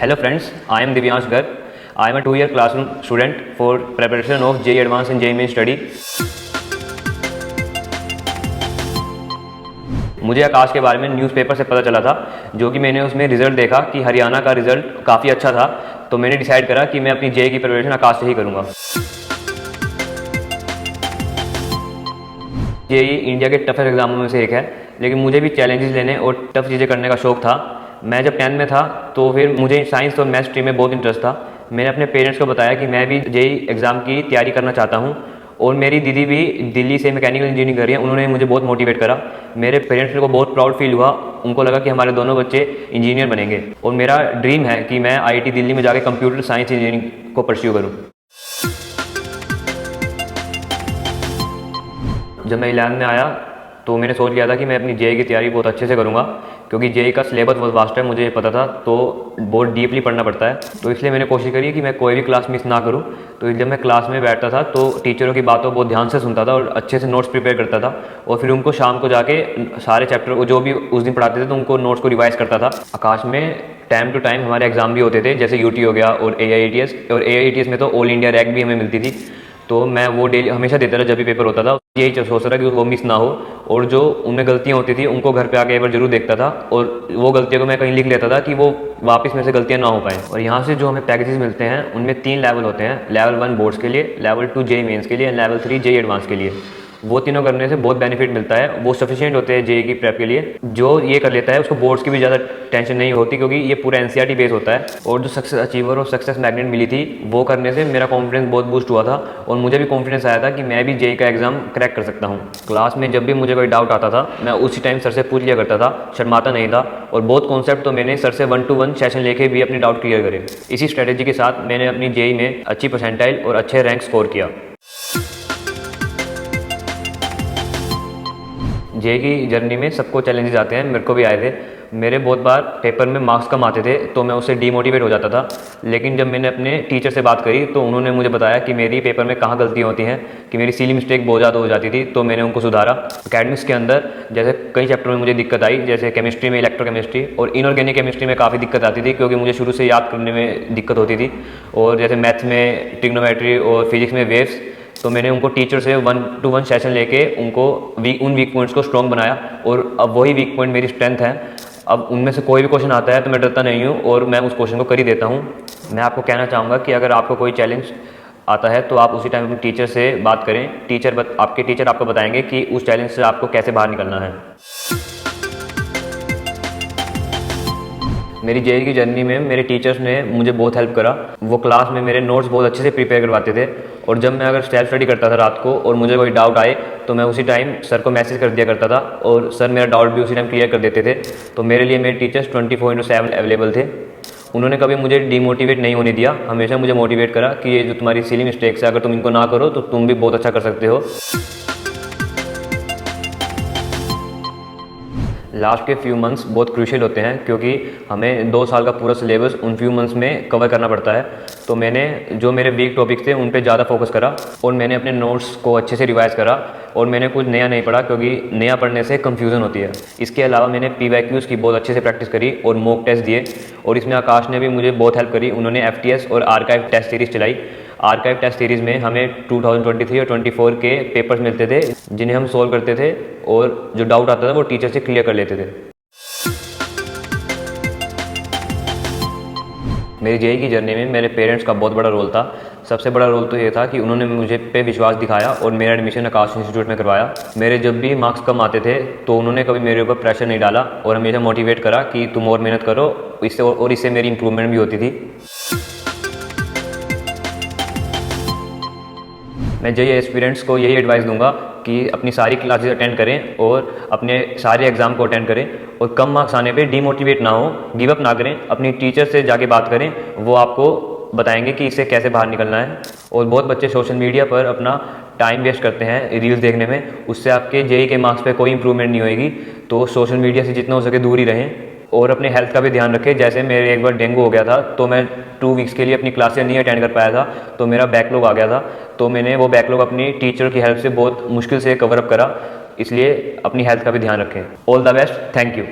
Hello friends, I am Divyansh Garg. I am a 2-year classroom student for preparation of JEE Advanced and JEE Main study. मुझे आकाश के बारे में newspaper से पता चला था, जो कि मैंने उसमें रिज़ल्ट देखा कि हरियाणा का रिज़ल्ट काफ़ी अच्छा था। तो मैंने डिसाइड करा कि मैं अपनी जेईई की प्रिपरेशन आकाश से ही करूँगा। जेईई इंडिया के टफेस्ट एग्जामों में से एक है, लेकिन मुझे भी चैलेंजेस लेने और टफ चीज़ें करने का शौक था। मैं जब 10th में था तो फिर मुझे साइंस और मैथ्स स्ट्रीम में बहुत इंटरेस्ट था। मैंने अपने पेरेंट्स को बताया कि मैं भी जेईई एग्ज़ाम की तैयारी करना चाहता हूँ, और मेरी दीदी भी दिल्ली से मैकेनिकल इंजीनियरिंग कर रही है। उन्होंने मुझे बहुत मोटिवेट करा। मेरे पेरेंट्स को बहुत प्राउड फील हुआ, उनको लगा कि हमारे दोनों बच्चे इंजीनियर बनेंगे, और मेरा ड्रीम है कि मैं IIT दिल्ली में जाकर कंप्यूटर साइंस इंजीनियरिंग को परस्यू करूँ। जब मैं 11th में आया तो मैंने सोच लिया था कि मैं अपनी जेईई की तैयारी बहुत अच्छे से करूँगा, क्योंकि जेईई का सिलेबस बहुत वास्ट है, मुझे पता था, तो बहुत डीपली पढ़ना पड़ता है। तो इसलिए मैंने कोशिश करी कि मैं कोई भी क्लास मिस ना करूँ। तो जब मैं क्लास में बैठता था तो टीचरों की बातों को बहुत ध्यान से सुनता था और अच्छे से नोट्स प्रिपेयर करता था, और फिर उनको शाम को जाके सारे चैप्टर को जो भी उस दिन पढ़ाते थे तो उनको नोट्स को रिवाइज करता था। आकाश में टाइम टू टाइम हमारे एग्जाम भी होते थे, जैसे UT हो गया और AIATS, और AIATS में तो ऑल इंडिया रैंक भी हमें मिलती थी। तो मैं वो डेली हमेशा देता था जब भी पेपर होता था। यही सोच रहा कि वो मिस ना हो, और जो उनमें गलतियाँ होती थी उनको घर पे आके एक बार जरूर देखता था, और वो गलतियों को मैं कहीं लिख लेता था कि वो वापस में से गलतियाँ ना हो पाएँ। और यहाँ से जो हमें पैकेजेस मिलते हैं उनमें 3 लेवल होते हैं। लेवल 1 बोर्ड्स के लिए, लेवल 2 जेईई मेंस के लिए, एंड लेवल 3 जेईई एडवांस के लिए। वो तीनों करने से बहुत बेनिफिट मिलता है, वो सफिशिएंट होते हैं जेईई की प्रेप के लिए। जो ये कर लेता है उसको बोर्ड्स की भी ज़्यादा टेंशन नहीं होती, क्योंकि ये पूरा NCERT बेस होता है। और जो सक्सेस अचीवर और सक्सेस मैग्नेट मिली थी, वो करने से मेरा कॉन्फिडेंस बहुत बूस्ट हुआ था, और मुझे भी कॉन्फिडेंस आया था कि मैं भी जेईई का एग्जाम क्रैक कर सकता हूँ। क्लास में जब भी मुझे कोई डाउट आता था, मैं उसी टाइम सर से पूछ लिया करता था, शर्माता नहीं था। और बहुत कॉन्सेप्ट तो मैंने सर से 1-to-1 सेशन लेके भी अपने डाउट क्लियर करे। इसी स्ट्रेटेजी के साथ मैंने अपनी जेईई में अच्छी परसेंटाइल और अच्छे रैंक स्कोर किया। जेईई की जर्नी में सबको चैलेंजेस आते हैं, मेरे को भी आए थे। मेरे बहुत बार पेपर में मार्क्स कम आते थे तो मैं उससे डीमोटिवेट हो जाता था, लेकिन जब मैंने अपने टीचर से बात करी तो उन्होंने मुझे बताया कि मेरी पेपर में कहाँ गलतियाँ होती हैं, कि मेरी सिली मिस्टेक बहुत ज़्यादा हो जाती थी, तो मैंने उनको सुधारा। अकेडमिक्स के अंदर जैसे कई चैप्टर में मुझे दिक्कत आई, जैसे केमिस्ट्री में इलेक्ट्रोकेमिस्ट्री और इनऑर्गेनिक केमिस्ट्री में काफ़ी दिक्कत आती थी, क्योंकि मुझे शुरू से याद करने में दिक्कत होती थी। और जैसे मैथ्स में ट्रिग्नोमेट्री और फिजिक्स में वेव्स, तो मैंने उनको टीचर से 1-to-1 सेशन लेके उनको उन वीक पॉइंट्स को स्ट्रॉन्ग बनाया, और अब वही वीक पॉइंट मेरी स्ट्रेंथ है। अब उनमें से कोई भी क्वेश्चन आता है तो मैं डरता नहीं हूँ, और मैं उस क्वेश्चन को कर ही देता हूँ। मैं आपको कहना चाहूँगा कि अगर आपको कोई चैलेंज आता है तो आप उसी टाइम अपने टीचर से बात करें। आपके टीचर आपको बताएंगे कि उस चैलेंज से आपको कैसे बाहर निकलना है। मेरी जेईई की जर्नी में मेरे टीचर्स ने मुझे बहुत हेल्प करा। वो क्लास में मेरे नोट्स बहुत अच्छे से प्रिपेयर करवाते थे, और जब मैं अगर सेल्फ स्टडी करता था रात को और मुझे कोई डाउट आए तो मैं उसी टाइम सर को मैसेज कर दिया करता था, और सर मेरा डाउट भी उसी टाइम क्लियर कर देते थे। तो मेरे लिए मेरे टीचर्स 24/7 अवेलेबल थे। उन्होंने कभी मुझे डीमोटिवेट नहीं होने दिया, हमेशा मुझे मोटिवेट करा कि ये जो तुम्हारी सिली मिस्टेक्स है, अगर तुम इनको ना करो तो तुम भी बहुत अच्छा कर सकते हो। लास्ट के फ्यू मंथ्स बहुत क्रूशियल होते हैं, क्योंकि हमें 2 साल का पूरा सिलेबस उन फ्यू मंथ्स में कवर करना पड़ता है। तो मैंने जो मेरे वीक टॉपिक्स थे उन पे ज़्यादा फोकस करा, और मैंने अपने नोट्स को अच्छे से रिवाइज करा, और मैंने कुछ नया नहीं पढ़ा, क्योंकि नया पढ़ने से कन्फ्यूज़न होती है। इसके अलावा मैंने PYQs की बहुत अच्छे से प्रैक्टिस करी और मॉक टेस्ट दिए, और इसमें आकाश ने भी मुझे बहुत हेल्प करी। उन्होंने FTS और आर्काइव टेस्ट सीरीज़ चलाई। आर्काइव टेस्ट सीरीज़ में हमें 2023 और 24 के पेपर्स मिलते थे, जिन्हें हम सोल्व करते थे, और जो डाउट आता था वो टीचर से क्लियर कर लेते थे। मेरी जेईई की जर्नी में मेरे पेरेंट्स का बहुत बड़ा रोल था। सबसे बड़ा रोल तो ये था कि उन्होंने मुझे पे विश्वास दिखाया और मेरा एडमिशन आकाश इंस्टीट्यूट में करवाया। मेरे जब भी मार्क्स कम आते थे तो उन्होंने कभी मेरे ऊपर प्रेशर नहीं डाला, और हमेशा मोटिवेट करा कि तुम और मेहनत करो, इससे मेरी इंप्रूवमेंट भी होती थी। मैं जेईई एस्पिरेंट्स को यही एडवाइस दूंगा कि अपनी सारी क्लासेस अटेंड करें और अपने सारे एग्ज़ाम को अटेंड करें, और कम मार्क्स आने पे डीमोटिवेट ना हो, गिव अप ना करें। अपनी टीचर से जाके बात करें, वो आपको बताएंगे कि इससे कैसे बाहर निकलना है। और बहुत बच्चे सोशल मीडिया पर अपना टाइम वेस्ट करते हैं रील्स देखने में, उससे आपके जेईई के मार्क्स पे कोई इंप्रूवमेंट नहीं होएगी। तो सोशल मीडिया से जितना हो सके दूर ही रहें, और अपने हेल्थ का भी ध्यान रखें। जैसे मेरे एक बार डेंगू हो गया था, तो मैं 2 वीक्स के लिए अपनी क्लासेस नहीं अटेंड कर पाया था, तो मेरा बैकलॉग आ गया था। तो मैंने वो बैकलॉग अपनी टीचर की हेल्प से बहुत मुश्किल से कवर अप करा। इसलिए अपनी हेल्थ का भी ध्यान रखें। All the best, thank you.